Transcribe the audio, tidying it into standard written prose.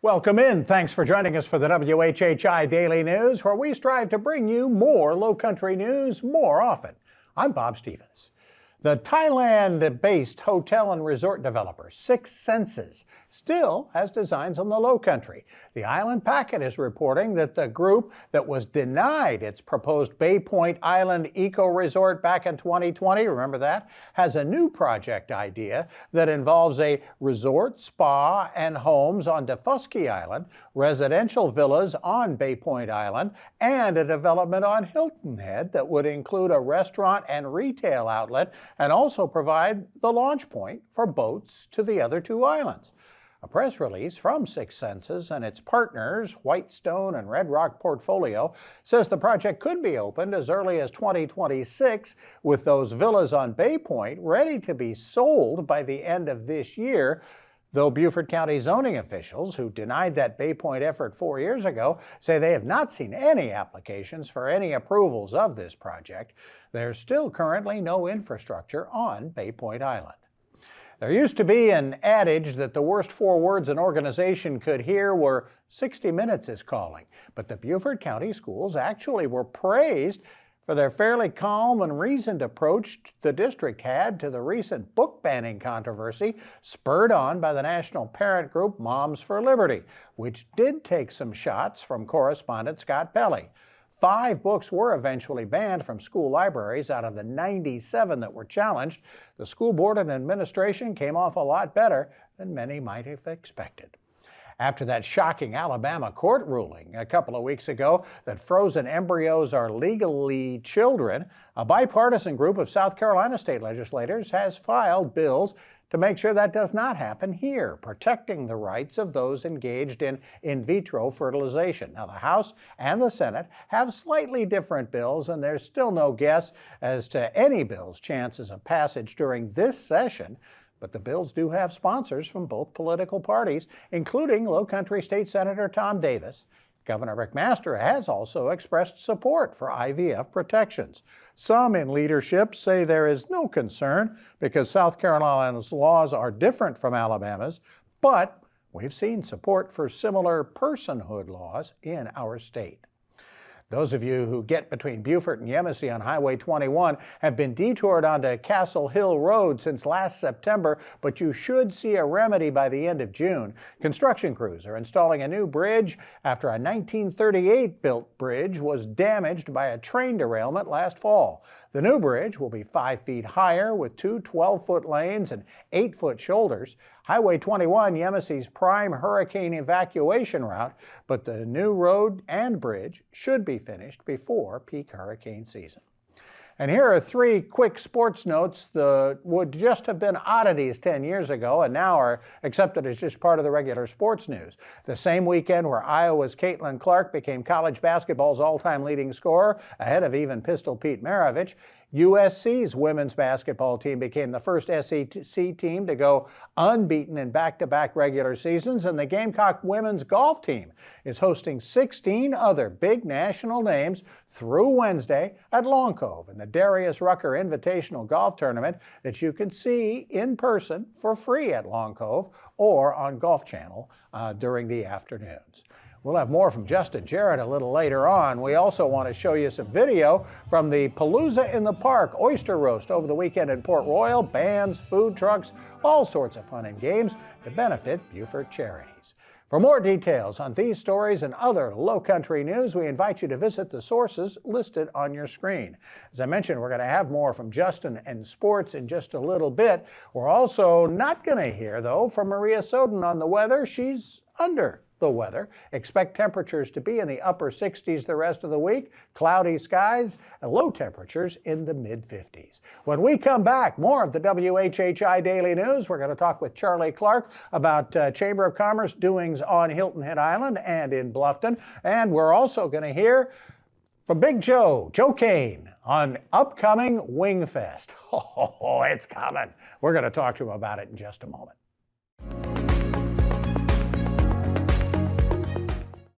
Welcome in. Thanks for joining us for the WHHI Daily News, where we strive to bring you more Lowcountry news more often. I'm Bob Stevens. The Thailand-based hotel and resort developer Six Senses still has designs on the Lowcountry. The Island Packet is reporting that the group that was denied its proposed Bay Point Island Eco Resort back in 2020, remember that, has a new project idea that involves a resort, spa, and homes on Defusky Island, residential villas on Bay Point Island, and a development on Hilton Head that would include a restaurant and retail outlet and also provide the launch point for boats to the other two islands. A press release from Six Senses and its partners, Whitestone and Red Rock Portfolio, says the project could be opened as early as 2026, with those villas on Bay Point ready to be sold by the end of this year, though Beaufort County zoning officials who denied that Bay Point effort 4 years ago say they have not seen any applications for any approvals of this project. There's still currently no infrastructure on Bay Point Island. There used to be an adage that the worst 4 words an organization could hear were 60 minutes is calling, but the Beaufort County schools actually were praised for their fairly calm and reasoned approach the district had to the recent book banning controversy spurred on by the national parent group Moms for Liberty, which did take some shots from correspondent Scott Pelley. 5 books were eventually banned from school libraries out of the 97 that were challenged. The school board and administration came off a lot better than many might have expected. After that shocking Alabama court ruling a couple of weeks ago that frozen embryos are legally children, a bipartisan group of South Carolina state legislators has filed bills to make sure that does not happen here, protecting the rights of those engaged in vitro fertilization. Now, the House and the Senate have slightly different bills, and there's still no guess as to any bill's chances of passage during this session. But the bills do have sponsors from both political parties, including Lowcountry State Senator Tom Davis. Governor McMaster has also expressed support for IVF protections. Some in leadership say there is no concern because South Carolina's laws are different from Alabama's, but we've seen support for similar personhood laws in our state. Those of you who get between Beaufort and Yemassee on Highway 21 have been detoured onto Castle Hill Road since last September, but you should see a remedy by the end of June. Construction crews are installing a new bridge after a 1938 built bridge was damaged by a train derailment last fall. The new bridge will be 5 feet higher with 2 12-foot lanes and 8-foot shoulders. Highway 21, Yemassee's prime hurricane evacuation route, but the new road and bridge should be finished before peak hurricane season. And here are 3 quick sports notes that would just have been oddities 10 years ago and now are accepted as just part of the regular sports news. The same weekend where Iowa's Caitlin Clark became college basketball's all-time leading scorer, ahead of even Pistol Pete Maravich, USC's women's basketball team became the first SEC team to go unbeaten in back-to-back regular seasons, and the Gamecock women's golf team is hosting 16 other big national names through Wednesday at Long Cove in the Darius Rucker Invitational Golf Tournament that you can see in person for free at Long Cove or on Golf Channel during the afternoons. We'll have more from Justin Jarrett a little later on. We also want to show you some video from the Palooza in the Park oyster roast over the weekend in Port Royal. Bands, food trucks, all sorts of fun and games to benefit Beaufort Charities. For more details on these stories and other Lowcountry news, we invite you to visit the sources listed on your screen. As I mentioned, we're going to have more from Justin and sports in just a little bit. We're also not going to hear, though, from Maria Soden on the weather. She's under the weather. Expect temperatures to be in the upper 60s the rest of the week, cloudy skies, and low temperatures in the mid-50s. When we come back, more of the WHHI Daily News. We're going to talk with Charlie Clark about Chamber of Commerce doings on Hilton Head Island and in Bluffton. And we're also going to hear from Big Joe Kane, on upcoming Wingfest. Oh, it's coming. We're going to talk to him about it in just a moment.